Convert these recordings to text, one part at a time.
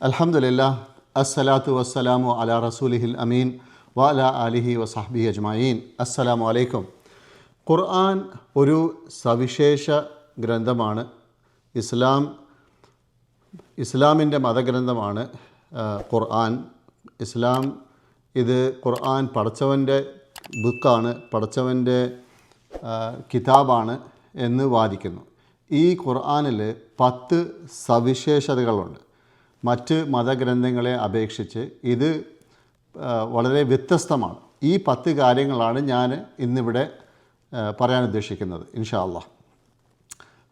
അൽഹംദുലില്ലാ അസ്സലാത്തു വസ്സലാമു അലാ റസൂലിഹിൽ അമീൻ വ അലാ ആലിഹി വസഹ്ബിഹി അജ്മഈൻ. അസ്സലാമു അലൈക്കും. ഖുർആൻ ഒരു സവിശേഷ ഗ്രന്ഥമാണ്. ഇസ്ലാമിൻ്റെ മതഗ്രന്ഥമാണ് ഖുർആൻ. ഖുർആൻ പടച്ചവൻ്റെ ബുക്കാണ്, പടച്ചവൻ്റെ കിതാബാണ് എന്ന് വാദിക്കുന്നു. ഈ ഖുർആനിൽ 10 സവിശേഷതകളുണ്ട്. മറ്റ് മതഗ്രന്ഥങ്ങളെ അപേക്ഷിച്ച് ഇത് വളരെ വ്യത്യസ്തമാണ്. ഈ 10 കാര്യങ്ങളാണ് ഞാൻ ഇന്നിവിടെ പറയാൻ ഉദ്ദേശിക്കുന്നത് ഇൻഷാ അല്ലാഹ്.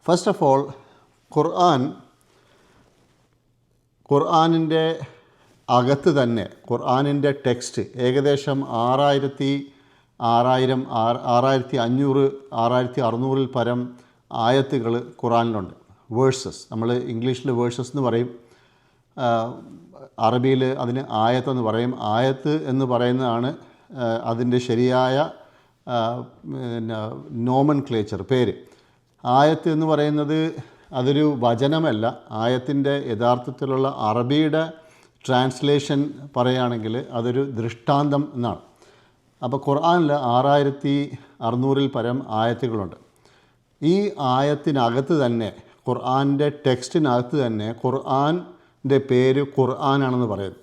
ഫസ്റ്റ് ഓഫ് ഓൾ, ഖുർആനിൻ്റെ അകത്ത് തന്നെ ഖുർആനിൻ്റെ ടെക്സ്റ്റ് ഏകദേശം 6500-6600 പരം ആയത്തുകൾ ഖുർആനിലുണ്ട്. വേഴ്സസ്, നമ്മൾ ഇംഗ്ലീഷിൽ വേഴ്സസ് എന്ന് പറയും, അറബിയിൽ അതിന് ആയത്ത് എന്ന് പറയും. ആയത്ത് എന്ന് പറയുന്നതാണ് അതിൻ്റെ ശരിയായ നോമൻക്ലേച്ചർ, പേര്. ആയത്ത് എന്ന് പറയുന്നത് അതൊരു വചനമല്ല. ആയത്തിൻ്റെ യഥാർത്ഥത്തിലുള്ള അറബിയുടെ ട്രാൻസ്ലേഷൻ പറയുകയാണെങ്കിൽ അതൊരു ദൃഷ്ടാന്തം എന്നാണ്. അപ്പോൾ ഖുർആനിൽ 6600 പരം ആയത്തുകളുണ്ട്. ഈ ആയത്തിനകത്ത് തന്നെ, ഖുർആൻ്റെ ടെക്സ്റ്റിനകത്ത് തന്നെ ഖുർആൻ്റെ പേര് ഖുർആനാണെന്ന് പറയുന്നു.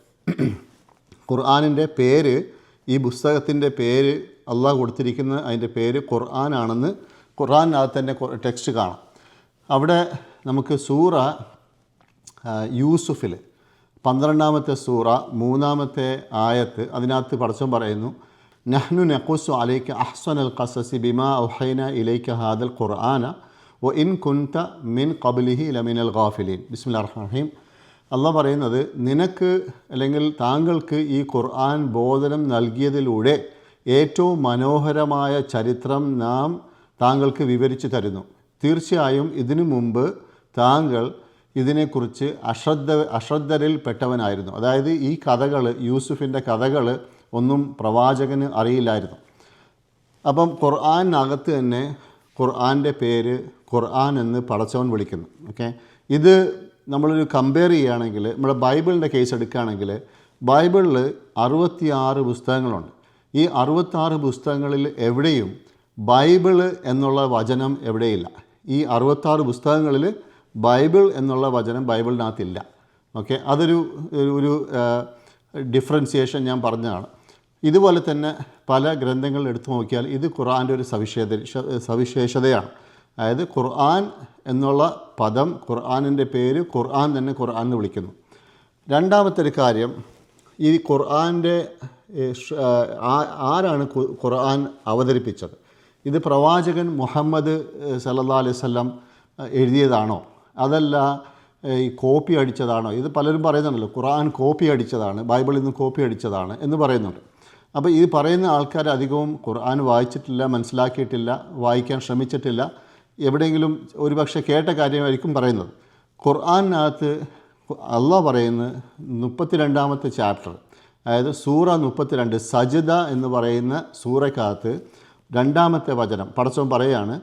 ഖുർആനിൻ്റെ പേര്, ഈ പുസ്തകത്തിൻ്റെ പേര് അള്ളാഹ് കൊടുത്തിരിക്കുന്ന അതിൻ്റെ പേര് ഖുർആനാണെന്ന് ഖുർആനകത്ത് തന്നെ ടെക്സ്റ്റ് കാണാം. അവിടെ നമുക്ക് സൂറ യൂസുഫിൽ 12-ാമത്തെ സൂറ 3-ാമത്തെ ആയത്ത്, അതിനകത്ത് പടച്ചവൻ പറയുന്നു, നഹ്നു നഖുസ്സു അലൈക അഹ്സനൽ ഖസസി ബിമാ ഔഹൈന ഇലൈക ഹാദൽ ഖുർആന വ ഇൻ കുൻത മിൻ ഖബ്ലിഹി ലമിനൽ ഗാഫിലീൻ. ബിസ്മില്ലാഹിർ റഹ്മാനിർ റഹീം. അള്ളാഹ് പറയുന്നത്, നിനക്ക് അല്ലെങ്കിൽ താങ്കൾക്ക് ഈ ഖുർആൻ ബോധനം നൽകിയതിലൂടെ ഏറ്റവും മനോഹരമായ ചരിത്രം നാം താങ്കൾക്ക് വിവരിച്ചു തരുന്നു. തീർച്ചയായും ഇതിനു മുമ്പ് താങ്കൾ ഇതിനെക്കുറിച്ച് അശ്രദ്ധരിൽ പെട്ടവനായിരുന്നു. അതായത് ഈ കഥകൾ, യൂസുഫിൻ്റെ കഥകൾ ഒന്നും പ്രവാചകന് അറിയില്ലായിരുന്നു. അപ്പം ഖുർആനകത്ത് തന്നെ ഖുർആൻ്റെ പേര് ഖുർആൻ എന്ന് പടച്ചവൻ വിളിക്കുന്നു. ഓക്കെ, ഇത് നമ്മളൊരു കമ്പയർ ചെയ്യുകയാണെങ്കിൽ, നമ്മുടെ ബൈബിളിൻ്റെ കേസ് എടുക്കുകയാണെങ്കിൽ, ബൈബിളിൽ 66 പുസ്തകങ്ങളുണ്ട്. ഈ 66 പുസ്തകങ്ങളിൽ എവിടെയും ബൈബിള് എന്നുള്ള വചനം എവിടെയില്ല. ഈ 66 പുസ്തകങ്ങളിൽ ബൈബിൾ എന്നുള്ള വചനം ബൈബിളിനകത്തില്ല. ഓക്കെ, അതൊരു ഡിഫറൻസിയേഷൻ ഞാൻ പറഞ്ഞതാണ്. ഇതുപോലെ തന്നെ പല ഗ്രന്ഥങ്ങൾ എടുത്തു നോക്കിയാൽ ഇത് ഖുർആൻ്റെ ഒരു സവിശേഷതയാണ്. അതായത് ഖുർആൻ എന്നുള്ള പദം, ഖുർആനിൻ്റെ പേര് ഖുർആൻ തന്നെ ഖുർആൻ എന്ന് വിളിക്കുന്നു. രണ്ടാമത്തെ ഒരു കാര്യം, ഈ ഖുർആൻ്റെ ആരാണ് ഖുർആൻ അവതരിപ്പിച്ചത്? ഇത് പ്രവാചകൻ മുഹമ്മദ് സല്ലല്ലാഹു അലൈഹി വസല്ലം എഴുതിയതാണോ, അതല്ല ഈ കോപ്പി അടിച്ചതാണോ? ഇത് പലരും പറയുന്നുണ്ടല്ലോ, ഖുർആൻ കോപ്പി അടിച്ചതാണ്, ബൈബിളിൽ നിന്ന് കോപ്പി അടിച്ചതാണ് എന്ന് പറയുന്നുണ്ട്. അപ്പോൾ ഈ പറയുന്ന ആൾക്കാർ അധികവും ഖുർആൻ വായിച്ചിട്ടില്ല, മനസ്സിലാക്കിയിട്ടില്ല, വായിക്കാൻ ശ്രമിച്ചിട്ടില്ല. എവിടെയെങ്കിലും ഒരുപക്ഷെ കേട്ട കാര്യമായിരിക്കും പറയുന്നത്. ഖുർആനകത്ത് അള്ളാഹ് പറയുന്ന 32-ാമത്തെ ചാപ്റ്റർ, അതായത് സൂറ 32, സജ്ദ എന്ന് പറയുന്ന സൂറക്കകത്ത് 2-ാമത്തെ വചനം പടച്ചവൻ പറയുകയാണ്,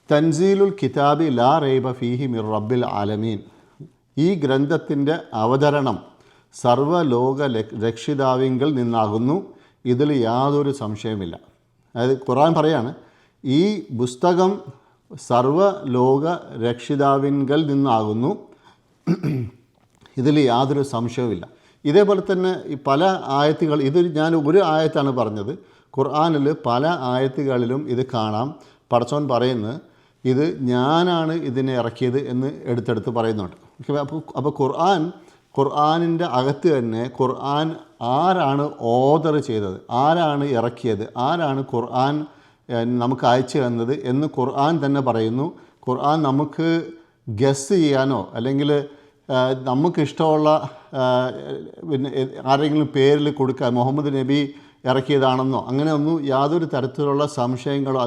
തൻസീലുൽ കിതാബി ലാ റൈബ ഫീഹി മിർ റബ്ബിൽ ആലമീൻ. ഈ ഗ്രന്ഥത്തിൻ്റെ അവതരണം സർവ്വലോക രക്ഷിതാവിങ്കൽ നിന്നാകുന്നു, ഇതിൽ യാതൊരു സംശയമില്ല. അതായത് ഖുർആൻ പറയാണ്, ഈ പുസ്തകം സർവ്വലോക രക്ഷിതാവിങ്കൽ നിന്നാകുന്നു, ഇതിൽ യാതൊരു സംശയവുമില്ല. ഇതേപോലെ തന്നെ ഈ പല ആയത്തുകൾ, ഞാൻ ഒരു ആയത്താണ് പറഞ്ഞത്, ഖുർആനിൽ പല ആയത്തുകളിലും ഇത് കാണാം. പടച്ചവൻ പറയുന്നത്, ഇത് ഞാനാണ് ഇതിനെ ഇറക്കിയത് എന്ന് എടുത്തെടുത്ത് പറയുന്നുണ്ട്. അപ്പോൾ ഖുർആനിൻ്റെ അകത്ത് തന്നെ ഖുർആൻ ആരാണ് ഓർഡർ ചെയ്തത്, ആരാണ് ഇറക്കിയത്, ആരാണ് ഖുർആൻ നമുക്ക് അയച്ചു തന്നത് എന്ന് ഖുർആൻ തന്നെ പറയുന്നു. ഖുർആൻ നമുക്ക് ഗസ് ചെയ്യാനോ അല്ലെങ്കിൽ നമുക്കിഷ്ടമുള്ള പിന്നെ ആരെങ്കിലും പേരിൽ കൊടുക്കാൻ, മുഹമ്മദ് നബി ഇറക്കിയതാണെന്നോ അങ്ങനെയൊന്നും യാതൊരു തരത്തിലുള്ള സംശയങ്ങളോ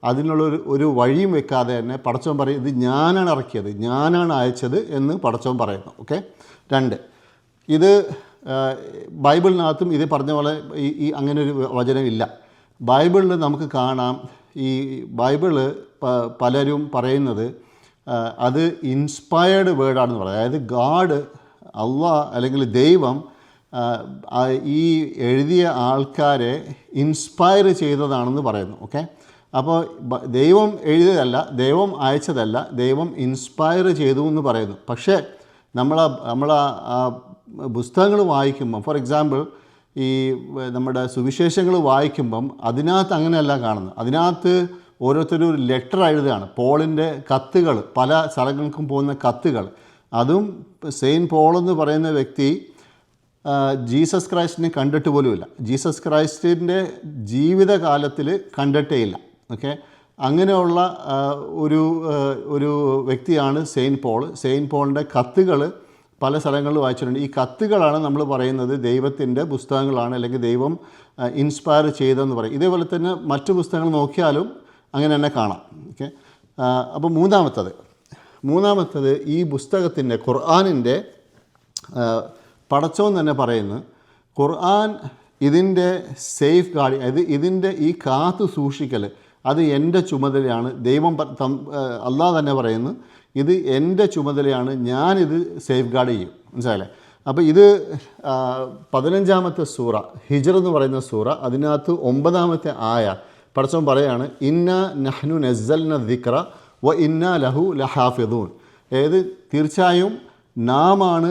അതിനുള്ള ഒരു വഴിയും വെക്കാതെ തന്നെ പടച്ചവൻ പറയും, ഇത് ഞാനാണ് ഇറക്കിയത്, ഞാനാണ് അയച്ചത് എന്ന് പടച്ചവൻ പറയുന്നു. ഓക്കെ. 2, ഇത് ബൈബിളിനകത്തും ഇത് പറഞ്ഞ പോലെ ഈ അങ്ങനെ ഒരു വചനം ഇല്ല. ബൈബിളിൽ നമുക്ക് കാണാം, ഈ ബൈബിള് പലരും പറയുന്നത് അത് ഇൻസ്പയർഡ് വേർഡാണെന്ന് പറയുന്നത്. അതായത് ഗാഡ് അള്ളാഹ് അല്ലെങ്കിൽ ദൈവം ഈ എഴുതിയ ആൾക്കാരെ ഇൻസ്പയർ ചെയ്തതാണെന്ന് പറയുന്നു. ഓക്കെ, അപ്പോൾ ദൈവം എഴുതിയതല്ല, ദൈവം അയച്ചതല്ല, ദൈവം ഇൻസ്പയർ ചെയ്തു എന്ന് പറയുന്നു. പക്ഷേ നമ്മൾ പുസ്തകങ്ങൾ വായിക്കുമ്പം, ഫോർ എക്സാമ്പിൾ ഈ നമ്മുടെ സുവിശേഷങ്ങൾ വായിക്കുമ്പം അതിനകത്ത് അങ്ങനെയല്ല കാണുന്നത്. അതിനകത്ത് ഓരോരുത്തരും ഒരു ലെറ്റർ എഴുതുകയാണ്. പോളിൻ്റെ കത്തുകൾ, പല സ്ഥലങ്ങൾക്കും പോകുന്ന കത്തുകൾ. അതും സെയിൻറ്റ് പോൾ എന്ന് പറയുന്ന വ്യക്തി ജീസസ് ക്രൈസ്റ്റിനെ കണ്ടിട്ട് പോലുമില്ല. ജീസസ് ക്രൈസ്റ്റിൻ്റെ ജീവിതകാലത്തിൽ കണ്ടിട്ടേ ഇല്ല. ഓക്കെ, അങ്ങനെയുള്ള ഒരു വ്യക്തിയാണ് സെയിൻറ്റ് പോൾ. സെയിൻറ്റ് പോളിൻ്റെ കത്തുകൾ പല സ്ഥലങ്ങളിൽ വായിച്ചിട്ടുണ്ട്. ഈ കത്തുകളാണ് നമ്മൾ പറയുന്നത് ദൈവത്തിൻ്റെ പുസ്തകങ്ങളാണ്, അല്ലെങ്കിൽ ദൈവം ഇൻസ്പയർ ചെയ്തതെന്ന് പറയും. ഇതേപോലെ തന്നെ മറ്റു പുസ്തകങ്ങൾ നോക്കിയാലും അങ്ങനെ തന്നെ കാണാം. ഓക്കെ, അപ്പോൾ മൂന്നാമത്തത് ഈ പുസ്തകത്തിൻ്റെ ഖുർആനിൻ്റെ പടച്ചോൻ തന്നെ പറയുന്നു, ഖുർആൻ ഇതിൻ്റെ സേഫ് ഗാർഡ്, ഇതിൻ്റെ ഈ കാത്തു സൂക്ഷിക്കൽ അത് എൻ്റെ ചുമതലയാണ്. ദൈവം അള്ളാഹ് തന്നെ പറയുന്നു, ഇത് എൻ്റെ ചുമതലയാണ്, ഞാനിത് സേഫ് ഗാർഡ് ചെയ്യും. മനസ്സിലായില്ലേ? അപ്പോൾ ഇത് 15-ാമത്തെ സൂറ, ഹിജ്ർ എന്ന് പറയുന്ന സൂറ, അതിനകത്ത് 9-ാമത്തെ ആയ പടച്ചോൻ പറയാണ്, ഇന്നാ നഹ്നു നസ്സൽന ദിക്റ വ ഇന്നാ ലഹു ലഹാഫിദൂൻ. തീർച്ചയായും നാം ആണ്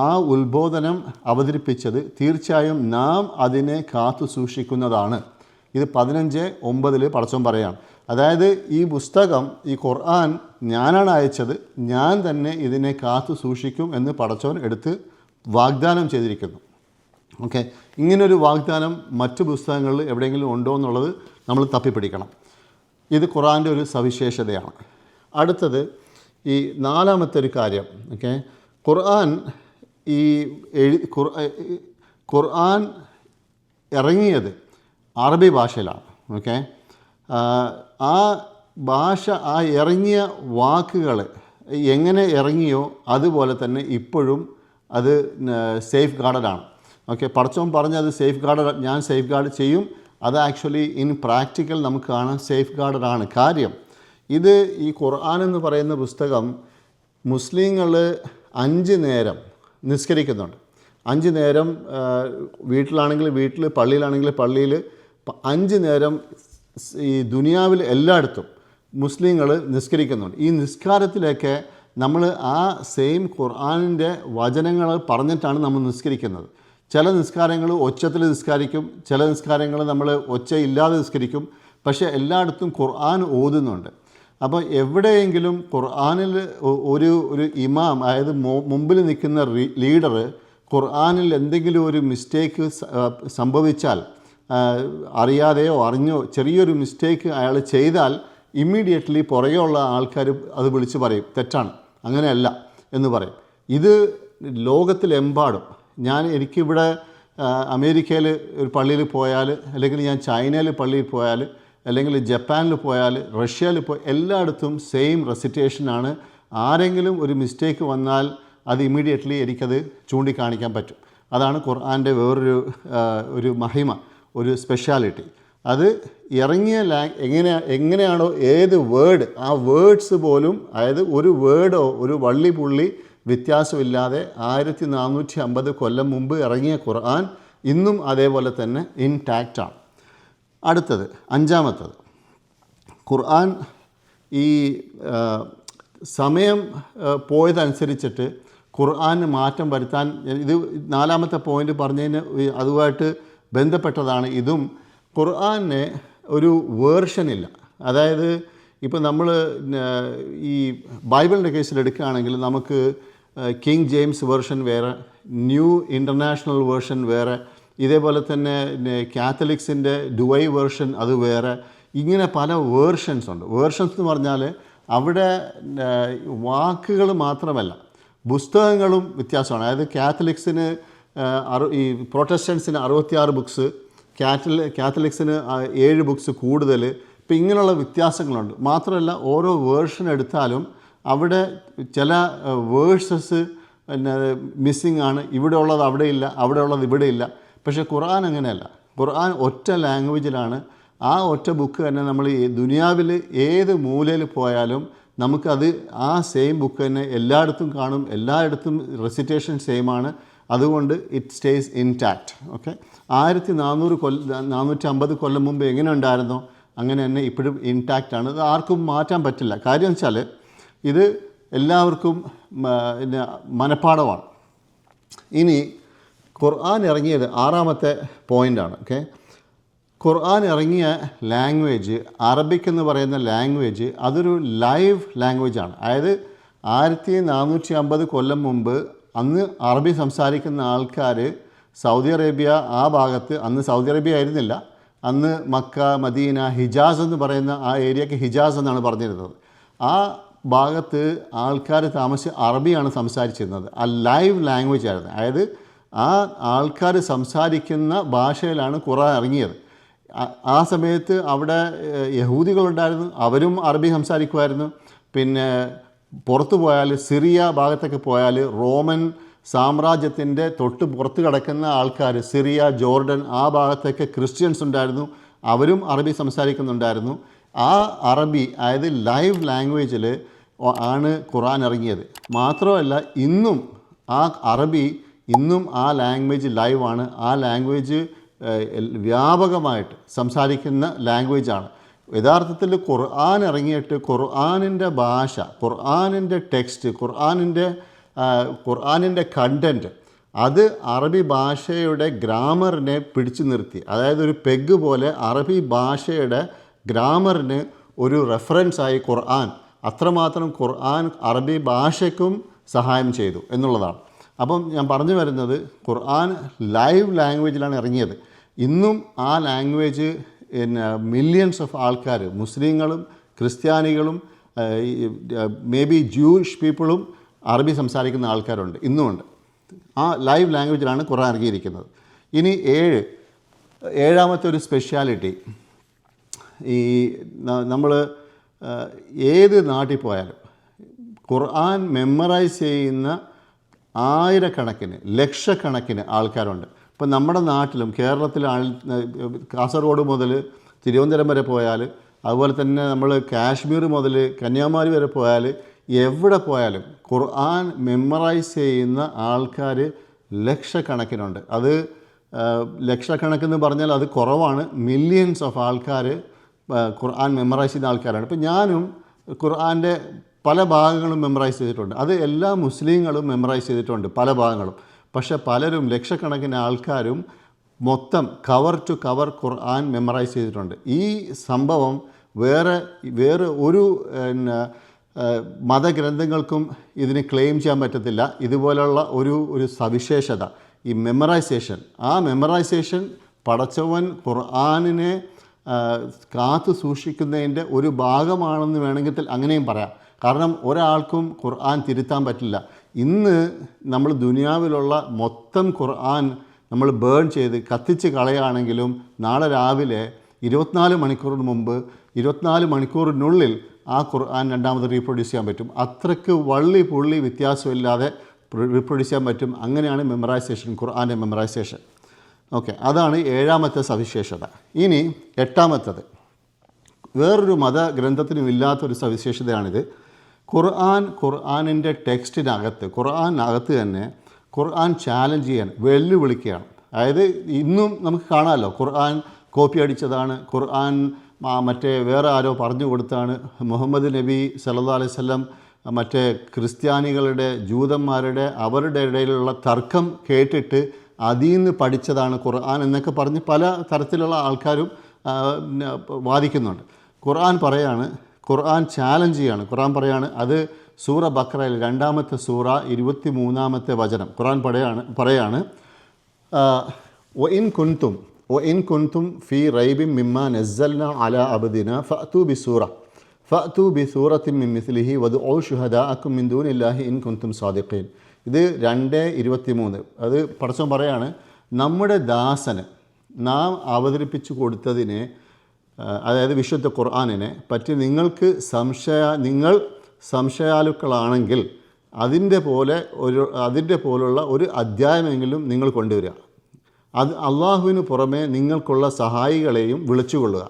ആ ഉത്ബോധനം അവതരിപ്പിച്ചത്, തീർച്ചയായും നാം അതിനെ കാത്തു സൂക്ഷിക്കുന്നതാണ്. ഇത് 15:9 പടച്ചോൻ പറയാണ്. അതായത് ഈ പുസ്തകം, ഈ ഖുർആൻ ഞാനാണ് അയച്ചത്, ഞാൻ തന്നെ ഇതിനെ കാത്തു സൂക്ഷിക്കും എന്ന് പടച്ചോൻ എടുത്ത് വാഗ്ദാനം ചെയ്തിരിക്കുന്നു. ഓക്കെ, ഇങ്ങനൊരു വാഗ്ദാനം മറ്റു പുസ്തകങ്ങളിൽ എവിടെയെങ്കിലും ഉണ്ടോ എന്നുള്ളത് നമ്മൾ തപ്പിപ്പിടിക്കണം. ഇത് ഖുർആൻ്റെ ഒരു സവിശേഷതയാണ്. അടുത്തത് ഈ 4-ാമത്തെ ഒരു കാര്യം. ഓക്കെ, ഖുർആൻ ഇറങ്ങിയത് അറബി ഭാഷയിലാണ്. ഓക്കെ, ആ ഭാഷ, ആ ഇറങ്ങിയ വാക്കുകൾ എങ്ങനെ ഇറങ്ങിയോ അതുപോലെ തന്നെ ഇപ്പോഴും അത് സേഫ് ഗാർഡഡാണ്. ഓക്കെ, പടച്ചോൻ പറഞ്ഞത് സേഫ് ഗാർഡ്, ഞാൻ സേഫ് ഗാർഡ് ചെയ്യും. അത് ആക്ച്വലി ഇൻ പ്രാക്ടിക്കൽ നമുക്ക് കാണാൻ സേഫ് ഗാർഡഡാണ്. കാര്യം ഇത് ഈ ഖുർആൻ എന്ന് പറയുന്ന പുസ്തകം മുസ്ലിങ്ങൾ 5 നേരം നിസ്കരിക്കുന്നുണ്ട്. 5 നേരം വീട്ടിലാണെങ്കിൽ വീട്ടിൽ, പള്ളിയിലാണെങ്കിൽ പള്ളിയിൽ 5 നേരം ഈ ദുനിയാവിൽ എല്ലായിടത്തും മുസ്ലിങ്ങൾ നിസ്കരിക്കുന്നുണ്ട്. ഈ നിസ്കാരത്തിലൊക്കെ നമ്മൾ ആ സെയിം ഖുർആനിൻ്റെ വചനങ്ങൾ പറഞ്ഞിട്ടാണ് നമ്മൾ നിസ്കരിക്കുന്നത്. ചില നിസ്കാരങ്ങൾ ഒച്ചത്തിൽ നിസ്കരിക്കും, ചില നിസ്കാരങ്ങൾ നമ്മൾ ഒച്ചയില്ലാതെ നിസ്കരിക്കും. പക്ഷേ എല്ലായിടത്തും ഖുർആൻ ഓതുന്നുണ്ട്. അപ്പോൾ എവിടെയെങ്കിലും ഖുർആനിൽ ഒരു ഇമാം, അതായത് മുമ്പിൽ നിൽക്കുന്ന ലീഡർ ഖുർആനിൽ എന്തെങ്കിലും ഒരു മിസ്റ്റേക്ക് സംഭവിച്ചാൽ, അറിയാതെയോ അറിഞ്ഞോ ചെറിയൊരു മിസ്റ്റേക്ക് അയാൾ ചെയ്താൽ ഇമ്മീഡിയറ്റ്ലി പുറകെയുള്ള ആൾക്കാർ അത് വിളിച്ച് പറയും, തെറ്റാണ്, അങ്ങനെയല്ല എന്ന് പറയും. ഇത് ലോകത്തിലെമ്പാടും, എനിക്കിവിടെ അമേരിക്കയിൽ ഒരു പള്ളിയിൽ പോയാൽ, അല്ലെങ്കിൽ ഞാൻ ചൈനയിൽ പള്ളിയിൽ പോയാൽ, അല്ലെങ്കിൽ ജപ്പാനിൽ പോയാൽ, റഷ്യയിൽ എല്ലായിടത്തും സെയിം റെസിറ്റേഷനാണ്. ആരെങ്കിലും ഒരു മിസ്റ്റേക്ക് വന്നാൽ അത് ഇമ്മീഡിയറ്റ്ലി എനിക്കത് ചൂണ്ടിക്കാണിക്കാൻ പറ്റും. അതാണ് ഖുർആൻ്റെ ഒരു മഹിമ, ഒരു സ്പെഷ്യാലിറ്റി. അത് ഇറങ്ങിയ എങ്ങനെയാണോ ഏത് വേർഡ്, ആ വേർഡ്സ് പോലും, അതായത് ഒരു വേർഡോ ഒരു വള്ളി പുള്ളി വ്യത്യാസമില്ലാതെ 1450 കൊല്ലം മുമ്പ് ഇറങ്ങിയ ഖുർആൻ ഇന്നും അതേപോലെ തന്നെ ഇൻടാക്റ്റാണ്. അടുത്തത് 5-ാമത്തത്, ഖുർആൻ ഈ സമയം പോയതനുസരിച്ചിട്ട് ഖുർആന് മാറ്റം വരുത്താൻ, ഇത് 4-ാമത്തെ പോയിൻ്റ് പറഞ്ഞതിന് അതുമായിട്ട് ബന്ധപ്പെട്ടതാണ്. ഇതും ഖുർആന് ഒരു വേർഷനില്ല. അതായത് ഇപ്പോൾ നമ്മൾ ഈ ബൈബിളിൻ്റെ കേസിൽ എടുക്കുകയാണെങ്കിൽ നമുക്ക് കിങ് ജെയിംസ് വേർഷൻ വേറെ, ന്യൂ ഇൻ്റർനാഷണൽ വേർഷൻ വേറെ, ഇതേപോലെ തന്നെ കാത്തലിക്സിൻ്റെ ഡുവൈ വേർഷൻ അത് വേറെ, ഇങ്ങനെ പല വേർഷൻസ് ഉണ്ട്. വേർഷൻസ് എന്ന് പറഞ്ഞാൽ അവിടെ വാക്കുകൾ മാത്രമല്ല പുസ്തകങ്ങളും വ്യത്യാസമാണ്. അതായത് കാത്തലിക്സിന് ഈ പ്രൊട്ടസ്റ്റൻസിന് 66 ബുക്സ്, കാത്തലിക്സിന് 7 ബുക്സ് കൂടുതൽ. ഇപ്പം ഇങ്ങനെയുള്ള വ്യത്യാസങ്ങളുണ്ട്. മാത്രമല്ല ഓരോ വേർഷൻ എടുത്താലും അവിടെ ചില വേഴ്സസ് മിസ്സിങ് ആണ്. ഇവിടെ ഉള്ളത് അവിടെ ഇല്ല, അവിടെ ഉള്ളത് ഇവിടെ ഇല്ല. പക്ഷേ ഖുർആൻ അങ്ങനെയല്ല. ഖുർആൻ ഒറ്റ ലാംഗ്വേജിലാണ്. ആ ഒറ്റ ബുക്ക് തന്നെ നമ്മൾ ഈ ദുനിയാവിൽ ഏത് മൂലയിൽ പോയാലും നമുക്കത് ആ സെയിം ബുക്ക് തന്നെ എല്ലായിടത്തും കാണും, എല്ലായിടത്തും റെസിറ്റേഷൻ സെയിമാണ്. അതുകൊണ്ട് ഇറ്റ് സ്റ്റേസ് ഇൻടാക്റ്റ്. ഓക്കെ, 1450 കൊല്ലം മുമ്പ് എങ്ങനെ ഉണ്ടായിരുന്നോ അങ്ങനെ തന്നെ ഇപ്പോഴും ഇൻടാക്റ്റ് ആണ്. അത് ആർക്കും മാറ്റാൻ പറ്റില്ല. കാര്യം വെച്ചാൽ ഇത് എല്ലാവർക്കും മനഃപ്പാഠമാണ്. ഇനി ഖുർആൻ ഇറങ്ങിയത് 6ാമത്തെ പോയിൻ്റാണ്. ഓക്കെ, ഖുർആൻ ഇറങ്ങിയ ലാംഗ്വേജ്, അറബിക് എന്ന് പറയുന്ന ലാംഗ്വേജ്, അതൊരു ലൈവ് ലാംഗ്വേജാണ്. അതായത് 1450 കൊല്ലം മുമ്പ് അന്ന് അറബി സംസാരിക്കുന്ന ആൾക്കാർ സൗദി അറേബ്യ ആ ഭാഗത്ത്, അന്ന് സൗദി അറേബ്യ ആയിരുന്നില്ല, അന്ന് മക്ക, മദീന, ഹിജാസ് എന്ന് പറയുന്ന ആ ഏരിയക്ക് ഹിജാസ് എന്നാണ് പറഞ്ഞിരുന്നത്. ആ ഭാഗത്ത് ആൾക്കാർ താമസിച്ച് അറബിയാണ് സംസാരിച്ചിരുന്നത്. ആ ലൈവ് ലാംഗ്വേജ് ആയിരുന്നു. അതായത് ആ ആൾക്കാർ സംസാരിക്കുന്ന ഭാഷയിലാണ് ഖുർആൻ ഇറങ്ങിയത്. ആ സമയത്ത് അവിടെ യഹൂദികളുണ്ടായിരുന്നു, അവരും അറബി സംസാരിക്കുമായിരുന്നു. പിന്നെ പുറത്തു പോയാൽ, സിറിയ ഭാഗത്തൊക്കെ പോയാൽ റോമൻ സാമ്രാജ്യത്തിൻ്റെ തൊട്ട് പുറത്ത് കിടക്കുന്ന ആൾക്കാർ, സിറിയ, ജോർഡൻ ആ ഭാഗത്തൊക്കെ ക്രിസ്ത്യൻസ് ഉണ്ടായിരുന്നു, അവരും അറബി സംസാരിക്കുന്നുണ്ടായിരുന്നു. ആ അറബി, അതായത് ലൈവ് ലാംഗ്വേജിൽ ആണ് ഖുർആൻ ഇറങ്ങിയത്. മാത്രമല്ല ഇന്നും ആ അറബി, ഇന്നും ആ ലാംഗ്വേജ് ലൈവാണ്. ആ ലാംഗ്വേജ് വ്യാപകമായിട്ട് സംസാരിക്കുന്ന ലാംഗ്വേജാണ്. യഥാർത്ഥത്തിൽ ഖുർആൻ ഇറങ്ങിയിട്ട് ഖുർആനിൻ്റെ ഭാഷ, ഖുർആനിൻ്റെ ടെക്സ്റ്റ്, ഖുർആനിൻ്റെ കണ്ടൻറ്റ് അത് അറബി ഭാഷയുടെ ഗ്രാമറിനെ പിടിച്ചു നിർത്തി. അതായത് ഒരു പെഗ് പോലെ അറബി ഭാഷയുടെ ഗ്രാമറിന് ഒരു റെഫറൻസായി ഖുർആൻ, അത്രമാത്രം ഖുർആൻ അറബി ഭാഷയ്ക്കും സഹായം ചെയ്തു എന്നുള്ളതാണ്. അപ്പം ഞാൻ പറഞ്ഞു വരുന്നത്, ഖുർആൻ ലൈവ് ലാംഗ്വേജിലാണ് ഇറങ്ങിയത്. ഇന്നും ആ ലാംഗ്വേജ് മില്യൺസ് ഓഫ് ആൾക്കാർ, മുസ്ലിങ്ങളും ക്രിസ്ത്യാനികളും മേ ബി ജൂയിഷ് പീപ്പിളും അറബി സംസാരിക്കുന്ന ആൾക്കാരുണ്ട്, ഇന്നുമുണ്ട്. ആ ലൈവ് ലാംഗ്വേജിലാണ് ഖുർആൻ ഇറങ്ങിയിരിക്കുന്നത്. ഇനി ഏഴാമത്തെ ഒരു സ്പെഷ്യാലിറ്റി, ഈ നമ്മൾ ഏത് നാട്ടിൽ പോയാലും ഖുർആൻ മെമ്മറൈസ് ചെയ്യുന്ന ആയിരക്കണക്കിന്, ലക്ഷക്കണക്കിന് ആൾക്കാരുണ്ട്. ഇപ്പം നമ്മുടെ നാട്ടിലും കേരളത്തിലും കാസർഗോഡ് മുതൽ തിരുവനന്തപുരം വരെ പോയാൽ, അതുപോലെ തന്നെ നമ്മൾ കാശ്മീർ മുതൽ കന്യാകുമാരി വരെ പോയാൽ, എവിടെ പോയാലും ഖുർആൻ മെമ്മറൈസ് ചെയ്യുന്ന ആൾക്കാർ ലക്ഷക്കണക്കിനുണ്ട്. അത് ലക്ഷക്കണക്കെന്ന് പറഞ്ഞാൽ അത് കുറവാണ്. മില്യൺസ് ഓഫ് ആൾക്കാർ ഖുർആൻ മെമ്മറൈസ് ചെയ്യുന്ന ആൾക്കാരാണ്. ഇപ്പം ഞാനും ഖുർആൻ്റെ പല ഭാഗങ്ങളും മെമ്മറൈസ് ചെയ്തിട്ടുണ്ട്. അത് എല്ലാ മുസ്ലിങ്ങളും മെമ്മറൈസ് ചെയ്തിട്ടുണ്ട് പല ഭാഗങ്ങളും. പക്ഷേ പലരും, ലക്ഷക്കണക്കിന് ആൾക്കാരും മൊത്തം cover to cover Quran memorise ചെയ്തിട്ടുണ്ട്. ഈ സംഭവം വേറെ ഒരു മതഗ്രന്ഥങ്ങൾക്കും ഇതിന് ക്ലെയിം ചെയ്യാൻ പറ്റത്തില്ല. ഇതുപോലുള്ള ഒരു സവിശേഷത, ഈ മെമ്മറൈസേഷൻ. ആ മെമ്മറൈസേഷൻ പടച്ചവൻ ഖുർആനിനെ കാത്തു സൂക്ഷിക്കുന്നതിൻ്റെ ഒരു ഭാഗമാണെന്ന് വേണമെങ്കിൽ അങ്ങനെയും പറയാം. കാരണം ഒരാൾക്കും ഖുർആൻ തിരുത്താൻ പറ്റില്ല. ഇന്ന് നമ്മൾ ദുനിയാവിലുള്ള മൊത്തം ഖുർആൻ നമ്മൾ ബേൺ ചെയ്ത് കത്തിച്ച് കളയുകയാണെങ്കിലും നാളെ രാവിലെ 24 മണിക്കൂറിന് മുമ്പ്, 24 മണിക്കൂറിനുള്ളിൽ ആ ഖുർആൻ രണ്ടാമത് റീപ്രൊഡ്യൂസ് ചെയ്യാൻ പറ്റും. അത്രയ്ക്ക് വള്ളി പുള്ളി വ്യത്യാസമില്ലാതെ റീപ്രൊഡ്യൂസ് ചെയ്യാൻ പറ്റും. അങ്ങനെയാണ് മെമ്മറൈസേഷൻ, ഖുർആൻ്റെ മെമ്മറൈസേഷൻ. ഓക്കെ, അതാണ് ഏഴാമത്തെ സവിശേഷത. ഇനി എട്ടാമത്തത്, വേറൊരു മതഗ്രന്ഥത്തിനും ഇല്ലാത്തൊരു സവിശേഷതയാണിത്. ഖുർആനിൻ്റെ ടെക്സ്റ്റിനകത്ത്, ഖുർആനകത്ത് തന്നെ ഖുർആൻ ചാലഞ്ച് ചെയ്യാൻ, വെല്ലുവിളിക്കുകയാണ്. അതായത് ഇന്നും നമുക്ക് കാണാമല്ലോ, ഖുർആൻ കോപ്പി അടിച്ചതാണ്, ഖുർആൻ മറ്റേ വേറെ ആരോ പറഞ്ഞു കൊടുത്താണ്, മുഹമ്മദ് നബി സല്ലല്ലാഹു അലൈഹി വസല്ലം മറ്റേ ക്രിസ്ത്യാനികളുടെ, ജൂതന്മാരുടെ, അവരുടെ ഇടയിലുള്ള തർക്കം കേട്ടിട്ട് അതിൽ നിന്ന് പഠിച്ചതാണ് ഖുർആൻ എന്നൊക്കെ പറഞ്ഞ് പല തരത്തിലുള്ള ആൾക്കാരും വാദിക്കുന്നുണ്ട്. ഖുർആൻ പറയാണ്, ഖുർആൻ ചാലഞ്ച് ചെയ്യാണ്. ഖുർആൻ പറയാണ്, അത് സൂറ ബഖറയിൽ 2-ാമത്തെ സൂറ 23-ാമത്തെ വചനം. ഖുർആൻ പറയാണ് وإن كنتم في ريب مما نزلنا على عبدنا فأتوا بسورة من مثله وادعوا شهداءكم من دون الله إن كنتم صادقين. ഇത് 2:23. അത് പടച്ചവൻ പറയാണ്, നമ്മുടെ ദാസന് നാം അവതരിപ്പിച്ചു കൊടുത്തതിനെ, അതായത് വിശുദ്ധ ഖുർആനിനെ പറ്റി നിങ്ങൾ സംശയാലുക്കളാണെങ്കിൽ അതിൻ്റെ പോലുള്ള ഒരു അധ്യായമെങ്കിലും നിങ്ങൾ കൊണ്ടുവരിക. അത് അള്ളാഹുവിന് പുറമെ നിങ്ങൾക്കുള്ള സഹായികളെയും വിളിച്ചുകൊള്ളുക.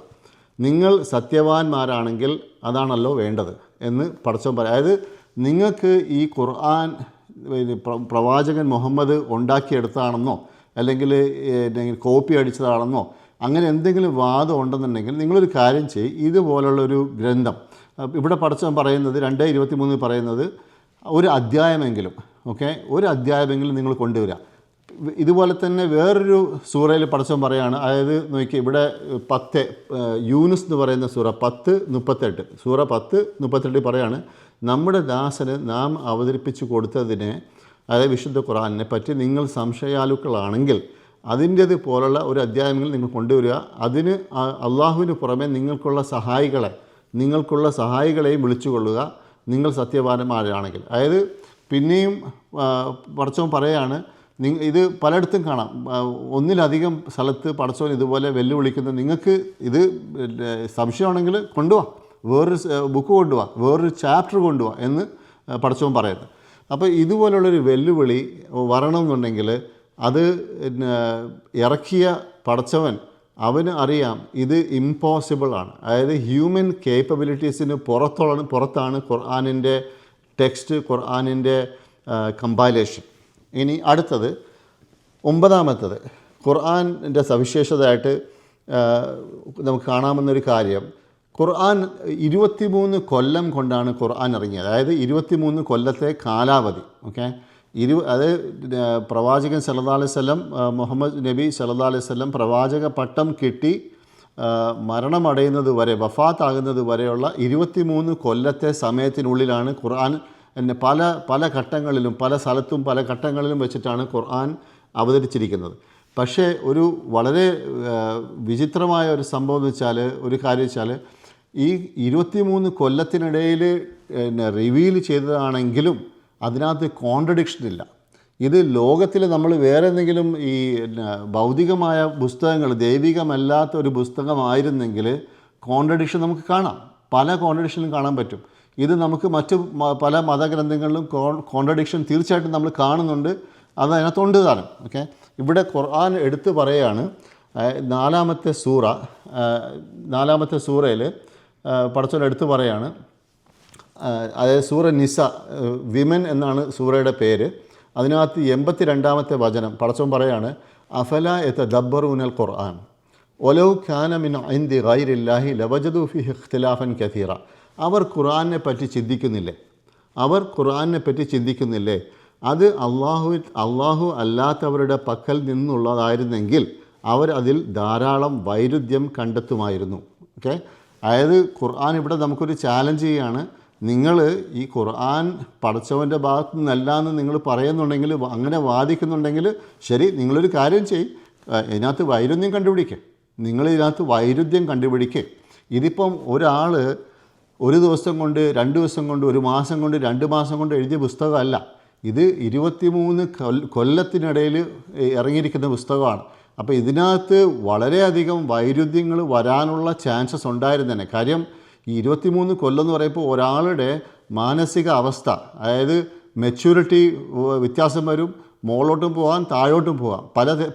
നിങ്ങൾ സത്യവാന്മാരാണെങ്കിൽ അതാണല്ലോ വേണ്ടത് എന്ന് പടച്ചവൻ പറയും. അതായത് നിങ്ങൾക്ക് ഈ ഖുർആൻ പ്രവാചകൻ മുഹമ്മദ് ഉണ്ടാക്കിയെടുത്തതാണെന്നോ അല്ലെങ്കിൽ കോപ്പി അടിച്ചതാണെന്നോ അങ്ങനെ എന്തെങ്കിലും വാദം ഉണ്ടെന്നുണ്ടെങ്കിൽ നിങ്ങളൊരു കാര്യം ചെയ്യും, ഇതുപോലുള്ളൊരു ഗ്രന്ഥം ഇവിടെ പടച്ചവൻ പറയുന്നത് 2:23 പറയുന്നത് ഒരു അധ്യായമെങ്കിലും, ഒരു അധ്യായമെങ്കിലും നിങ്ങൾ കൊണ്ടുവരിക. ഇതുപോലെ തന്നെ വേറൊരു സൂറയിൽ പടച്ചവൻ പറയുകയാണ്, അതായത് നോക്കി ഇവിടെ 10 യൂനുസ് എന്ന് പറയുന്ന സൂറ 10:38 സൂറ 10:38 പറയാണ്, നമ്മുടെ ദാസന് നാം അവതരിപ്പിച്ചു കൊടുത്തതിനെ, അതായത് വിശുദ്ധ ഖുർആനിനെ പറ്റി നിങ്ങൾ സംശയാലുക്കളാണെങ്കിൽ അതിൻ്റേത് പോലുള്ള ഒരു അധ്യായങ്ങൾ നിങ്ങൾ കൊണ്ടുവരിക. അതിന് അള്ളാഹുവിന് പുറമെ നിങ്ങൾക്കുള്ള സഹായികളെയും വിളിച്ചുകൊള്ളുക നിങ്ങൾ സത്യവാന്മാരാണെങ്കിൽ. അതായത് പിന്നെയും പടച്ചവൻ പറയാണ്, ഇത് പലയിടത്തും കാണാം, ഒന്നിലധികം സ്ഥലത്ത് പടച്ചവൻ ഇതുപോലെ വെല്ലുവിളിക്കുന്നത്. നിങ്ങൾക്ക് ഇത് സംശയമാണെങ്കിൽ കൊണ്ടുപോവാ, വേറൊരു ബുക്ക് കൊണ്ടുപോവാ, വേറൊരു ചാപ്റ്റർ കൊണ്ടുപോവാ എന്ന് പടച്ചവൻ പറയുന്നത്. അപ്പോൾ ഇതുപോലുള്ളൊരു വെല്ലുവിളി വരണമെന്നുണ്ടെങ്കിൽ അത് ഇറക്കിയ പടച്ചവൻ അവന് അറിയാം ഇത് ഇമ്പോസിബിൾ ആണ്. അതായത് ഹ്യൂമൻ കേപ്പബിലിറ്റീസിന് പുറത്താണ് ഖുർആനിൻ്റെ ടെക്സ്റ്റ്, ഖുർആനിൻ്റെ കമ്പൈലേഷൻ. ഇനി അടുത്തത് 9ാമത്തത് ഖുർആനിൻ്റെ സവിശേഷതയായിട്ട് നമുക്ക് കാണാമെന്നൊരു കാര്യം, ഖുർആൻ 23 കൊല്ലം കൊണ്ടാണ് ഖുർആൻ ഇറങ്ങിയത്. അതായത് 23 കൊല്ലത്തെ കാലാവധി. അത് പ്രവാചകൻ സല്ലല്ലാഹു അലൈഹി വസല്ലം, മുഹമ്മദ് നബി സല്ലല്ലാഹു അലൈഹി വസല്ലം പ്രവാചക പട്ടം കിട്ടി മരണമടയുന്നത് വരെ, വഫാത്താകുന്നത് വരെയുള്ള 23 കൊല്ലത്തെ സമയത്തിനുള്ളിലാണ് ഖുർആൻ പല ഘട്ടങ്ങളിലും പല സ്ഥലത്തും പല ഘട്ടങ്ങളിലും വെച്ചിട്ടാണ് ഖുർആൻ അവതരിച്ചിരിക്കുന്നത്. പക്ഷേ ഒരു വളരെ വിചിത്രമായ ഒരു സംഭവം എന്ന് വെച്ചാൽ, ഒരു കാര്യം വെച്ചാൽ, ഈ 23 കൊല്ലത്തിനിടയിൽ റിവീൽ ചെയ്തതാണെങ്കിലും അതിനകത്ത് കോൺട്രഡിക്ഷൻ ഇല്ല. ഇത് ലോകത്തിൽ നമ്മൾ വേറെ എന്തെങ്കിലും ഈ ഭൗതികമായ പുസ്തകങ്ങൾ, ദൈവികമല്ലാത്ത ഒരു പുസ്തകമായിരുന്നെങ്കിൽ കോൺട്രഡിക്ഷൻ നമുക്ക് കാണാം, പല കോൺട്രഡിക്ഷനും കാണാൻ പറ്റും. ഇത് നമുക്ക് മറ്റ് പല മതഗ്രന്ഥങ്ങളിലും കോൺട്രഡിക്ഷൻ തീർച്ചയായിട്ടും നമ്മൾ കാണുന്നുണ്ട്, അത് അതിനകത്തുണ്ട് താനും. ഇവിടെ ഖുർആൻ എടുത്ത് പറയുകയാണ്, 4ാമത്തെ സൂറയിൽ പടച്ചവൻ എടുത്ത് പറയുകയാണ്, അതായത് സൂറ നിസ, വിമൻ എന്നാണ് സൂറയുടെ പേര്. അതിനകത്ത് 82ാമത്തെ വചനം പടച്ചവൻ പറയാണ്, അഫല യതദബ്ബറൂനൽ ഖുർആൻ വലൗ കാന മിൻ ഇൻദി ഗൈരില്ലാഹി ലവജദു ഫീഹി ഇഖ്തിലാഫൻ കസീറ. അവർ ഖുർആനെ പറ്റി ചിന്തിക്കുന്നില്ലേ? അത് അള്ളാഹു അല്ലാത്തവരുടെ പക്കൽ നിന്നുള്ളതായിരുന്നെങ്കിൽ അവർ അതിൽ ധാരാളം വൈരുദ്ധ്യം കണ്ടെത്തുമായിരുന്നു. അതായത് ഖുർആൻ ഇവിടെ നമുക്കൊരു ചാലഞ്ച് ചെയ്യുകയാണ്, നിങ്ങൾ ഈ ഖുർആൻ പടച്ചവൻ്റെ ഭാഗത്തു നിന്നല്ല എന്ന് നിങ്ങൾ പറയുന്നുണ്ടെങ്കിൽ, അങ്ങനെ വാദിക്കുന്നുണ്ടെങ്കിൽ ശരി, നിങ്ങളൊരു കാര്യം ഇതിനകത്ത് വൈരുദ്ധ്യം കണ്ടുപിടിക്കുക. ഇതിപ്പം ഒരാൾ ഒരു ദിവസം കൊണ്ട്, 2 ദിവസം കൊണ്ട്, 1 മാസം കൊണ്ട്, 2 മാസം കൊണ്ട് എഴുതിയ പുസ്തകമല്ല. ഇത് 23 കൊല്ലത്തിനിടയിൽ ഇറങ്ങിയിരിക്കുന്ന പുസ്തകമാണ്. അപ്പോൾ ഇതിനകത്ത് വളരെയധികം വൈരുദ്ധ്യങ്ങൾ വരാനുള്ള ചാൻസസ് ഉണ്ടായിരുന്നേനെ. കാര്യം ഈ 23 കൊല്ലം എന്ന് പറയുമ്പോൾ ഒരാളുടെ മാനസിക അവസ്ഥ, അതായത് മെച്യൂരിറ്റി വ്യത്യാസം വരും, മുകളിലോട്ടും പോകാം താഴോട്ടും പോകാം,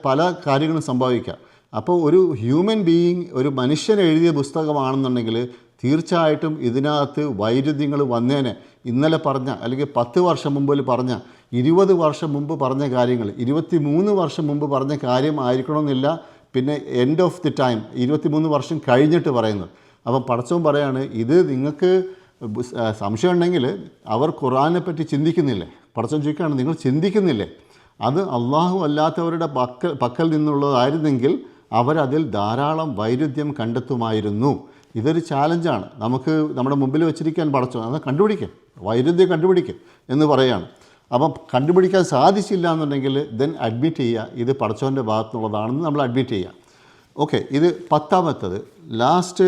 പല കാര്യങ്ങളും സംഭവിക്കാം. അപ്പോൾ ഒരു ഹ്യൂമൻ ബീയിങ്, ഒരു മനുഷ്യൻ എഴുതിയ പുസ്തകമാണെന്നുണ്ടെങ്കിൽ തീർച്ചയായിട്ടും ഇതിനകത്ത് വൈരുദ്ധ്യങ്ങൾ വന്നേനെ. ഇന്നലെ പറഞ്ഞ, അല്ലെങ്കിൽ 10 വർഷം മുമ്പിൽ പറഞ്ഞ, 20 വർഷം മുമ്പ് പറഞ്ഞ കാര്യങ്ങൾ 23 വർഷം മുമ്പ് പറഞ്ഞ കാര്യം ആയിരിക്കണമെന്നില്ല. പിന്നെ എൻഡ് ഓഫ് ദി ടൈം 23 വർഷം കഴിഞ്ഞിട്ട് പറയുന്നത്. അപ്പം പടച്ചവൻ പറയാണ്, ഇത് നിങ്ങൾക്ക് സംശയം ഉണ്ടെങ്കിൽ അവർ ഖുർആനെ പറ്റി ചിന്തിക്കുന്നില്ലേ? പടച്ചവൻ ചോദിക്കുകയാണ്, നിങ്ങൾ ചിന്തിക്കുന്നില്ലേ? അത് അള്ളാഹു അല്ലാത്തവരുടെ പക്കൽ നിന്നുള്ളതായിരുന്നെങ്കിൽ അവരതിൽ ധാരാളം വൈരുദ്ധ്യം കണ്ടെത്തുമായിരുന്നു. ഇതൊരു ചാലഞ്ചാണ് നമുക്ക് നമ്മുടെ മുമ്പിൽ വെച്ചിരിക്കാൻ പടച്ചവൻ. അത് വൈരുദ്ധ്യം കണ്ടുപിടിക്കുക എന്ന് പറയുകയാണ്. അപ്പം കണ്ടുപിടിക്കാൻ സാധിച്ചില്ല എന്നുണ്ടെങ്കിൽ ദെൻ അഡ്മിറ്റ് ചെയ്യുക, ഇത് പടച്ചവൻ്റെ ഭാഗത്തുനിന്നുള്ളതാണെന്ന് നമ്മൾ അഡ്മിറ്റ് ചെയ്യുക. ഇത് 10ാമത്തത് ലാസ്റ്റ്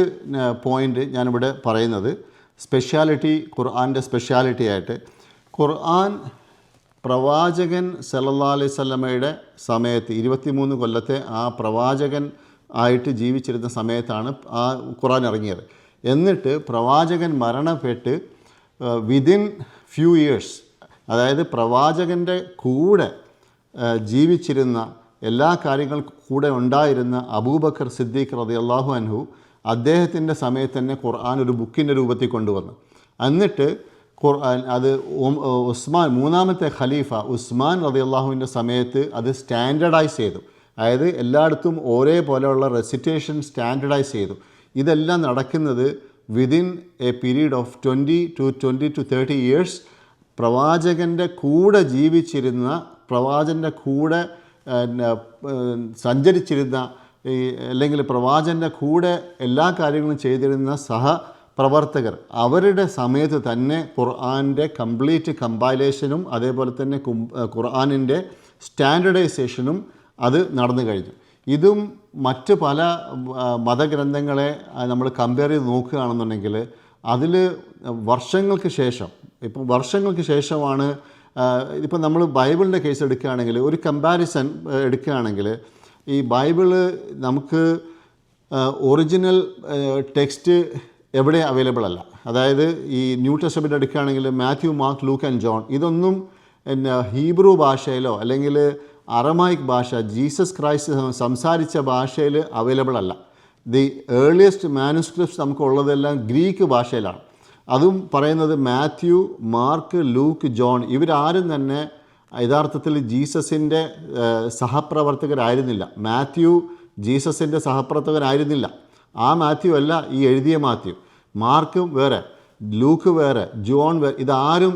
പോയിൻ്റ് ഞാനിവിടെ പറയുന്നത്, സ്പെഷ്യാലിറ്റി, ഖുർആൻ്റെ സ്പെഷ്യാലിറ്റി ആയിട്ട് ഖുർആൻ പ്രവാചകൻ സല്ലല്ലാഹു അലൈഹി വസല്ലമയുടെ സമയത്ത് 23 കൊല്ലത്തെ ആ പ്രവാചകൻ ആയിട്ട് ജീവിച്ചിരുന്ന സമയത്താണ് ആ ഖുർആൻ ഇറങ്ങിയത്. എന്നിട്ട് പ്രവാചകൻ മരണപ്പെട്ട് വിതിൻ ഫ്യൂ ഇയേഴ്സ്, അതായത് പ്രവാചകൻ്റെ കൂടെ ജീവിച്ചിരുന്ന എല്ലാ കാര്യങ്ങൾക്കും കൂടെ ഉണ്ടായിരുന്ന അബൂബക്കർ സിദ്ദീഖ് റളിയല്ലാഹു അൻഹു അദ്ദേഹത്തിൻ്റെ സമയത്ത് തന്നെ ഖുർആൻ ഒരു ബുക്കിൻ്റെ രൂപത്തിൽ കൊണ്ടുവന്നു. എന്നിട്ട് ഖുർആൻ അത് ഉസ്മാൻ മൂന്നാമത്തെ ഖലീഫ ഉസ്മാൻ റളിയല്ലാഹുവിൻ്റെ സമയത്ത് അത് സ്റ്റാൻഡർഡൈസ് ചെയ്തു. അതായത് എല്ലായിടത്തും ഒരേപോലെയുള്ള റെസിറ്റേഷൻ സ്റ്റാൻഡർഡൈസ് ചെയ്തു. ഇതെല്ലാം നടക്കുന്നത് within A period of 20 to 30 years. പ്രവാചകൻ്റെ കൂടെ ജീവിച്ചിരുന്ന, പ്രവാചകൻ്റെ കൂടെ സഞ്ചരിച്ചിരുന്ന, അല്ലെങ്കിൽ പ്രവാചകൻ്റെ കൂടെ എല്ലാ കാര്യങ്ങളും ചെയ്തിരുന്ന സഹപ്രവർത്തകർ, അവരുടെ സമയത്ത് തന്നെ ഖുർആൻ്റെ കംപ്ലീറ്റ് കമ്പൈലേഷനും അതേപോലെ തന്നെ ഖുർആനിൻ്റെ സ്റ്റാൻഡർഡൈസേഷനും അത് നടന്നു കഴിഞ്ഞു. ഇതും മറ്റ് പല മതഗ്രന്ഥങ്ങളെ നമ്മൾ കമ്പയർ ചെയ്ത് നോക്കുകയാണെന്നുണ്ടെങ്കിൽ അതിൽ വർഷങ്ങൾക്ക് ശേഷമാണ് ഇപ്പം നമ്മൾ ബൈബിളിൻ്റെ കേസ് എടുക്കുകയാണെങ്കിൽ, ഒരു കമ്പാരിസൺ എടുക്കുകയാണെങ്കിൽ, ഈ ബൈബിള് നമുക്ക് ഒറിജിനൽ ടെക്സ്റ്റ് എവിടെ അവൈലബിൾ അല്ല. അതായത് ഈ ന്യൂ ടെസ്റ്റമെൻ്റ് എടുക്കുകയാണെങ്കിൽ Matthew, Mark, Luke and John, ഇതൊന്നും ഹീബ്രു ഭാഷയിലോ അല്ലെങ്കിൽ അറമായിക് ഭാഷ, ജീസസ് ക്രൈസ്റ്റ് സംസാരിച്ച ഭാഷയിൽ അവൈലബിൾ അല്ല. ദി ഏർലിയസ്റ്റ് മാനുസ്ക്രിപ്റ്റ്സ് നമുക്കുള്ളതെല്ലാം ഗ്രീക്ക് ഭാഷയിലാണ്. അതും പറയുന്നത് മാത്യു, മാർക്ക്, ലൂക്ക്, ജോൺ ഇവരാരും തന്നെ യഥാർത്ഥത്തിൽ ജീസസിൻ്റെ സഹപ്രവർത്തകരായിരുന്നില്ല. മാത്യു ജീസസിൻ്റെ സഹപ്രവർത്തകരായിരുന്നില്ല. ആ മാത്യു അല്ല ഈ എഴുതിയ മാത്യു. മാർക്കും വേറെ, ലൂക്ക് വേറെ, ജോൺ വേറെ. ഇതാരും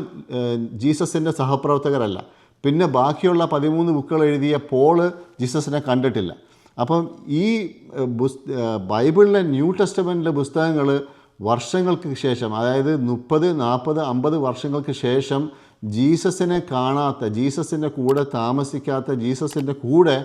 ജീസസിൻ്റെ സഹപ്രവർത്തകരല്ല. പിന്നെ ബാക്കിയുള്ള 13 ബുക്കുകൾ എഴുതിയ പോള് ജീസസിനെ കണ്ടിട്ടില്ല. അപ്പം ഈ ബൈബിളിലെ ന്യൂ ടെസ്റ്റമെൻറ്റിലെ പുസ്തകങ്ങൾ വർഷങ്ങൾക്ക് ശേഷം, അതായത് 30, 40, 50 വർഷങ്ങൾക്ക് ശേഷം ജീസസിനെ കാണാത്ത, ജീസസിൻ്റെ കൂടെ താമസിക്കാത്ത, ജീസസിൻ്റെ കൂടെ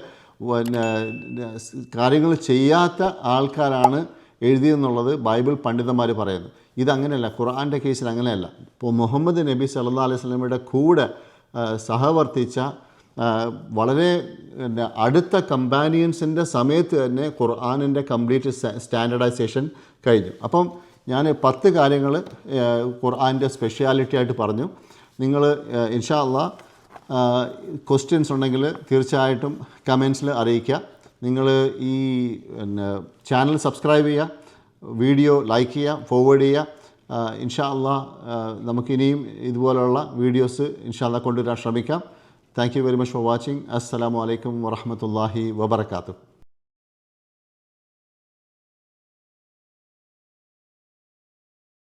കാര്യങ്ങൾ ചെയ്യാത്ത ആൾക്കാരാണ് എഴുതിയെന്നുള്ളത് ബൈബിൾ പണ്ഡിതന്മാർ പറയുന്നു. ഇതങ്ങനെയല്ല. ഖുർആൻ്റെ കേസിൽ അങ്ങനെയല്ല. ഇപ്പോൾ മുഹമ്മദ് നബി സല്ലല്ലാഹു അലൈഹി വസല്ലമയുടെ കൂടെ സഹവർത്തിച്ച വളരെ അടുത്ത കമ്പാനിയൻസിൻ്റെ സമയത്ത് തന്നെ ഖുർആനിൻ്റെ കംപ്ലീറ്റ് സ്റ്റാൻഡർഡൈസേഷൻ കഴിഞ്ഞു. അപ്പം ഞാൻ 10 കാര്യങ്ങൾ ഖുർആൻ്റെ സ്പെഷ്യാലിറ്റി ആയിട്ട് പറഞ്ഞു. നിങ്ങൾ ഇൻഷാ അല്ലാഹ് ക്വസ്റ്റ്യൻസ് ഉണ്ടെങ്കിൽ തീർച്ചയായിട്ടും കമൻസിൽ അറിയിക്കുക. നിങ്ങൾ ഈ ചാനൽ സബ്സ്ക്രൈബ് ചെയ്യുക, വീഡിയോ ലൈക്ക് ചെയ്യുക, ഫോർവേഡ് ചെയ്യുക. ഇൻഷാ അല്ലാഹ് നമുക്കിനിയും ഇതുപോലുള്ള വീഡിയോസ് ഇൻഷാ അല്ലാഹ് കൊണ്ടുവരാൻ ശ്രമിക്കാം. Thank you very much for watching. അസ്സലാമു അലൈക്കും വറഹ്മത്തുള്ളാഹി വബറകാതുഹു.